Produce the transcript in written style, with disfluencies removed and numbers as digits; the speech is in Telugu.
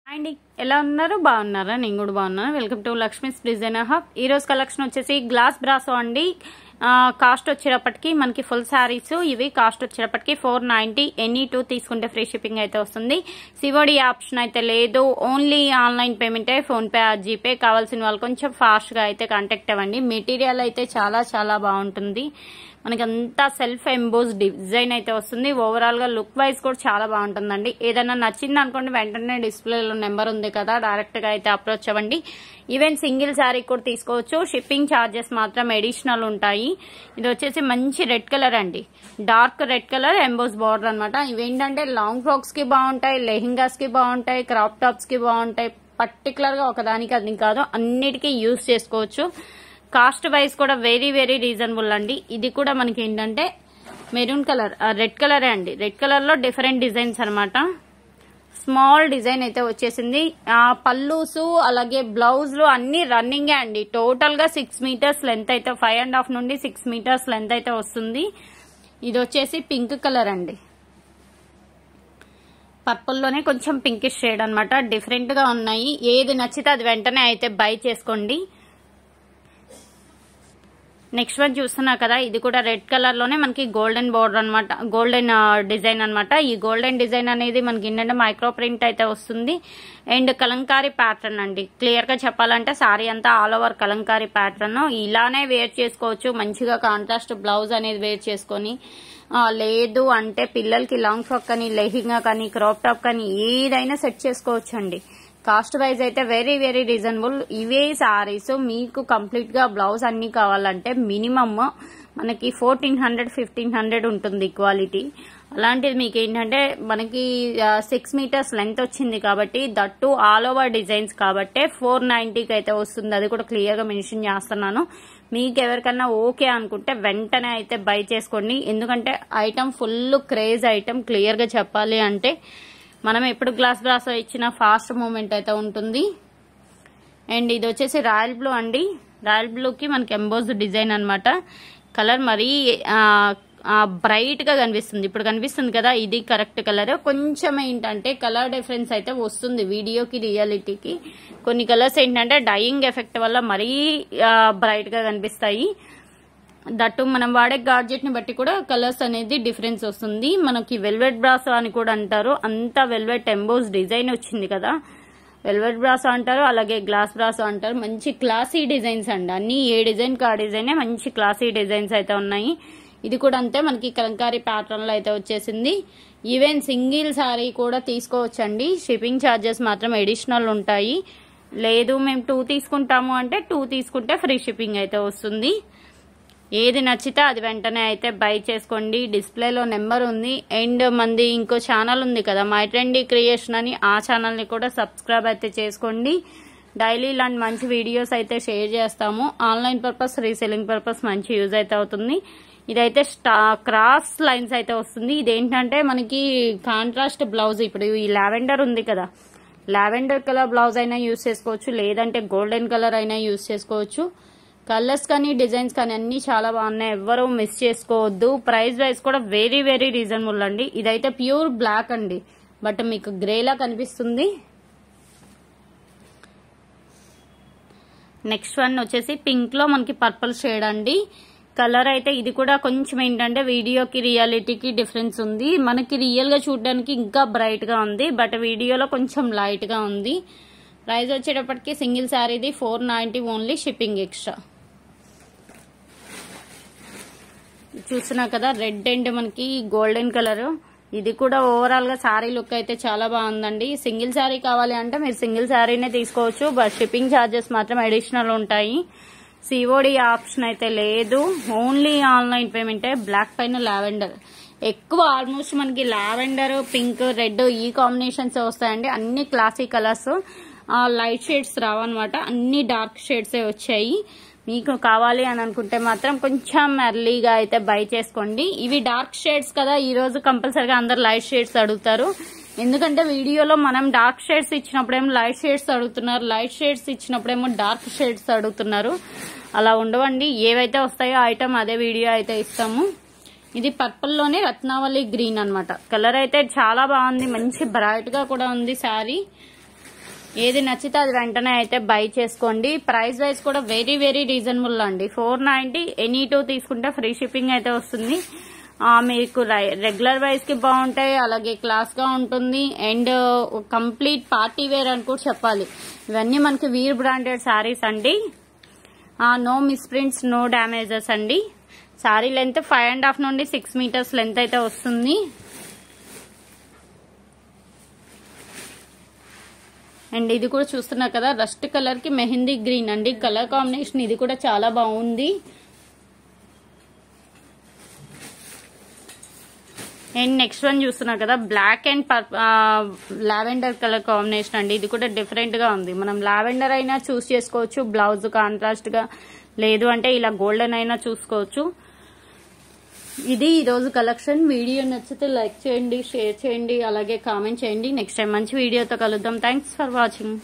అండి ఎలా ఉన్నారు బాగున్నారా నేను కూడా బాగున్నాను welcome to Lakshmi's designer hub ఈ రోజు కలెక్షన్ వచ్చేసి గ్లాస్ బ్రాసో అండి కాస్ట్ వచ్చేటప్పటికి మనకి ఫుల్ సారీస్ ఇవి కాస్ట్ వచ్చేటప్పటికి 490 ఎనీ 2 తీసుకుంటే ఫ్రీ షిప్పింగ్ అయితే వస్తుంది సివోడి ఆప్షన్ అయితే లేదు only online payment phone pay GPay కావాల్సిన వాళ్ళు కొంచెం ఫాస్ట్ గా అయితే కాంటాక్ట్ అవ్వండి మెటీరియల్ అయితే చాలా చాలా బాగుంటుంది మనకి అంతా సెల్ఫ్ ఎంబోస్ డిజైన్ అయితే వస్తుంది ఓవరాల్ గా లుక్ వైజ్ కూడా చాలా బాగుంటుందండి ఏదైనా నచ్చింది అనుకోండి వెంటనే డిస్ప్లేలో నెంబర్ ఉంది కదా డైరెక్ట్ గా అయితే అప్రోచ్ అవ్వండి ఈవెన్ సింగిల్ శారీ కూడా తీసుకోవచ్చు షిప్పింగ్ ఛార్జెస్ మాత్రం అడిషనల్ ఉంటాయి ఇది వచ్చేసి మంచి రెడ్ కలర్ అండి dark red colour emboss border అనమాట ఇవేంటంటే లాంగ్ ఫ్రాక్స్ కి బాగుంటాయి లెహింగాస్ కి బాగుంటాయి క్రాప్ టాప్స్ కి బాగుంటాయి పర్టికులర్ గా ఒకదానికి అది కాదు అన్నిటికీ యూజ్ చేసుకోవచ్చు కాస్ట్ వైజ్ కూడా వెరీ వెరీ రీజనబుల్ అండి ఇది కూడా మనకి ఏంటంటే మెరూన్ కలర్ రెడ్ కలరే అండి రెడ్ కలర్ లో డిఫరెంట్ డిజైన్స్ అనమాట స్మాల్ డిజైన్ అయితే వచ్చేసింది పల్లూసు అలాగే బ్లౌజ్లు అన్ని రన్నింగే అండి టోటల్ గా 6 మీటర్స్ లెంత్ అయితే 5.5 నుండి 6 మీటర్స్ లెంత్ అయితే వస్తుంది ఇది వచ్చేసి పింక్ కలర్ అండి పర్పుల్ లోనే కొంచెం పింకిష్ షేడ్ అనమాట డిఫరెంట్ గా ఉన్నాయి ఏది నచ్చితే అది వెంటనే అయితే బై చేసుకోండి నెక్స్ట్ వన్ చూస్తున్నా కదా ఇది కూడా రెడ్ కలర్ లోనే మనకి గోల్డెన్ బోర్డర్ అనమాట గోల్డెన్ డిజైన్ అనమాట ఈ గోల్డెన్ డిజైన్ అనేది మనకి ఏంటంటే మైక్రో ప్రింట్ అయితే వస్తుంది అండ్ కలంకారీ ప్యాటర్న్ అండి క్లియర్ గా చెప్పాలంటే సారీ అంతా ఆల్ ఓవర్ కలంకారీ ప్యాటర్న్ ఇలానే వేర్ చేసుకోవచ్చు మంచిగా కాంట్రాస్ట్ బ్లౌజ్ అనేది వేర్ చేసుకొని లేదు అంటే పిల్లలకి లాంగ్ ఫ్రాక్ కానీ లెహింగా కానీ క్రాప్ టాప్ కానీ ఏదైనా సెట్ చేసుకోవచ్చు అండి కాస్ట్ వైజ్ అయితే వెరీ వెరీ రీజనబుల్ ఇవే సారీస్ మీకు కంప్లీట్ గా బ్లౌజ్ అన్ని కావాలంటే మినిమమ్ మనకి 1400-1500 ఉంటుంది క్వాలిటీ అలాంటిది మీకు ఏంటంటే మనకి 6 మీటర్స్ లెంత్ వచ్చింది కాబట్టి దట్టు ఆల్ ఓవర్ డిజైన్స్ కాబట్టి 490కి అయితే వస్తుంది అది కూడా క్లియర్ గా మెన్షన్ చేస్తున్నాను మీకు ఎవరికన్నా ఓకే అనుకుంటే వెంటనే అయితే బై చేసుకోండి ఎందుకంటే item full craze item clear గా చెప్పాలి అంటే మనం ఎప్పుడు గ్లాస్ బ్రాసో ఇచ్చిన ఫాస్ట్ మూమెంట్ అయితే ఉంటుంది అండ్ ఇది వచ్చేసి రాయల్ బ్లూ అండి రాయల్ బ్లూకి మనకి ఎంబోజ్ డిజైన్ అనమాట కలర్ మరీ బ్రైట్ గా కనిపిస్తుంది ఇప్పుడు కనిపిస్తుంది కదా ఇది కరెక్ట్ కలర్ కొంచెం ఏంటంటే కలర్ డిఫరెన్స్ అయితే వస్తుంది వీడియోకి రియాలిటీకి కొన్ని కలర్స్ ఏంటంటే డైయింగ్ ఎఫెక్ట్ వల్ల మరీ బ్రైట్ గా కనిపిస్తాయి దట్టు మనం వాడే గాడ్జెట్ ని బట్టి కూడా కలర్స్ అనేది డిఫరెన్స్ వస్తుంది మనకి వెల్వెట్ బ్రాసో అని కూడా అంటారు అంతా వెల్వెట్ ఎంబోస్ డిజైన్ వచ్చింది కదా వెల్వెట్ బ్రాసో అంటారు అలాగే గ్లాస్ బ్రాసో అంటారు మంచి క్లాసీ డిజైన్స్ అండి అన్ని ఏ డిజైన్ కా డిజైన్ మంచి క్లాసీ డిజైన్స్ అయితే ఉన్నాయి ఇది కూడా అంతే మనకి కలంకారీ ప్యాటర్న్ లో అయితే వచ్చేసింది ఈవెన్ సింగిల్ సారీ కూడా తీసుకోవచ్చండి షిప్పింగ్ ఛార్జెస్ మాత్రం అడిషనల్ ఉంటాయి లేదు మేము 2 తీసుకుంటాము అంటే 2 తీసుకుంటే ఫ్రీ షిప్పింగ్ అయితే వస్తుంది ఏది నచ్చితే అది వెంటనే అయితే బై చేసుకోండి డిస్ప్లేలో నెంబర్ ఉంది అండ్ మంది ఇంకో ఛానల్ ఉంది కదా మై ట్రెండీ క్రియేషన్ అని ఆ ఛానల్ ని కూడా సబ్స్క్రైబ్ అయితే చేసుకోండి డైలీ ఇలాంటి మంచి వీడియోస్ అయితే షేర్ చేస్తాము ఆన్లైన్ పర్పస్ రీసెల్లింగ్ పర్పస్ మంచి యూజ్ అయితే అవుతుంది ఇదైతే క్రాస్ లైన్స్ అయితే వస్తుంది ఇదేంటంటే మనకి కాంట్రాస్ట్ బ్లౌజ్ ఇప్పుడు ఈ లావెండర్ ఉంది కదా లావెండర్ కలర్ బ్లౌజ్ అయినా యూజ్ చేసుకోవచ్చు లేదంటే గోల్డెన్ కలర్ అయినా యూజ్ చేసుకోవచ్చు కలర్స్ కానీ డిజైన్స్ కానీ అన్ని చాలా బాగున్నాయి ఎవరు మిస్ చేసుకోవద్దు ప్రైస్ వైజ్ కూడా వెరీ వెరీ రీజనబుల్ అండి ఇదైతే ప్యూర్ బ్లాక్ అండి బట్ మీకు గ్రేలా కనిపిస్తుంది నెక్స్ట్ వన్ వచ్చేసి పింక్ లో మనకి పర్పుల్ షేడ్ అండి కలర్ అయితే ఇది కూడా కొంచెం ఏంటంటే వీడియోకి రియాలిటీకి డిఫరెన్స్ ఉంది మనకి రియల్ గా చూడడానికి ఇంకా బ్రైట్ గా ఉంది బట్ వీడియోలో కొంచెం లైట్ గా ఉంది ప్రైస్ వచ్చేటప్పటికి సింగిల్ శారీది 490 ఓన్లీ షిప్పింగ్ ఎక్స్ట్రా చూస్తున్నా కదా రెడ్ అండ్ మనకి గోల్డెన్ కలర్ ఇది కూడా ఓవరాల్ గా శారీ లుక్ అయితే చాలా బాగుందండి సింగిల్ శారీ కావాలి అంటే మీరు సింగిల్ శారీనే తీసుకోవచ్చు బట్ షిప్పింగ్ ఛార్జెస్ మాత్రం అడిషనల్ ఉంటాయి సిఓడి ఆప్షన్ అయితే లేదు ఓన్లీ ఆన్లైన్ పేమెంటే బ్లాక్ పైన లావెండర్ ఎక్కువ ఆల్మోస్ట్ మనకి లావెండర్ పింక్ రెడ్ ఈ కాంబినేషన్స్ వస్తాయండి అన్ని క్లాసీ కలర్స్ లైట్ షేడ్స్ రావన్నమాట అన్ని డార్క్ షేడ్స్ వచ్చాయి మీకు కావాలి అని అనుకుంటే మాత్రం కొంచెం ఎర్లీగా అయితే బై చేసుకోండి ఇవి డార్క్ షేడ్స్ కదా ఈ రోజు కంపల్సరిగా అందరు లైట్ షేడ్స్ అడుగుతారు ఎందుకంటే వీడియోలో మనం డార్క్ షేడ్స్ ఇచ్చినప్పుడేమో లైట్ షేడ్స్ అడుగుతున్నారు లైట్ షేడ్స్ ఇచ్చినప్పుడేమో డార్క్ షేడ్స్ అడుగుతున్నారు అలా ఉండవండి ఏవైతే వస్తాయో ఐటమ్ అదే వీడియో అయితే ఇస్తాము ఇది పర్పుల్ లోనే రత్నావళి గ్రీన్ అనమాట కలర్ అయితే చాలా బాగుంది మంచి బ్రైట్ గా కూడా ఉంది శారీ ఏది నచ్చితే అది వెంటనే అయితే బై చేసుకోండి. ప్రైస్ వైజ్ కూడా వెరీ వెరీ రీజనబుల్ అండి. 490 ఎనీ 2 తీసుకుంటే ఫ్రీ షిప్పింగ్ అయితే వస్తుంది. మీకు రెగ్యులర్ వైజ్ కి బాగుంటాయి, అలాగే క్లాస్ గా ఉంటుంది అండ్ కంప్లీట్ పార్టీ వేర్ అని కూడా చెప్పాలి. ఇవన్నీ మనకి వీర్ బ్రాండెడ్ శారీస్ అండి. నో మిస్ప్రింట్స్, నో డ్యామేజెస్ అండి. శారీ లెంత్ 5.5 నుండి 6 మీటర్స్ లెంత్ అయితే వస్తుంది. అండ్ ఇది కూడా చూస్తున్నారు కదా, రస్ట్ కలర్ కి మెహందీ గ్రీన్ అండి. కలర్ కాంబినేషన్ ఇది కూడా చాలా బాగుంది. అండ్ నెక్స్ట్ వన్ చూస్తున్నారు కదా, black and lavender colour combination అండి. ఇది కూడా డిఫరెంట్ గా ఉంది. మనం లావెండర్ అయినా చూస్ చేసుకోవచ్చు, బ్లౌజ్ కాంట్రాస్ట్ గా, లేదు అంటే ఇలా గోల్డెన్ అయినా చూసుకోవచ్చు. ఇది ఈరోజు కలెక్షన్. వీడియో నచ్చితే లైక్ చేయండి, షేర్ చేయండి, అలాగే కామెంట్ చేయండి. నెక్స్ట్ టైం మంచి వీడియోతో కలుద్దాం. Thanks for watching.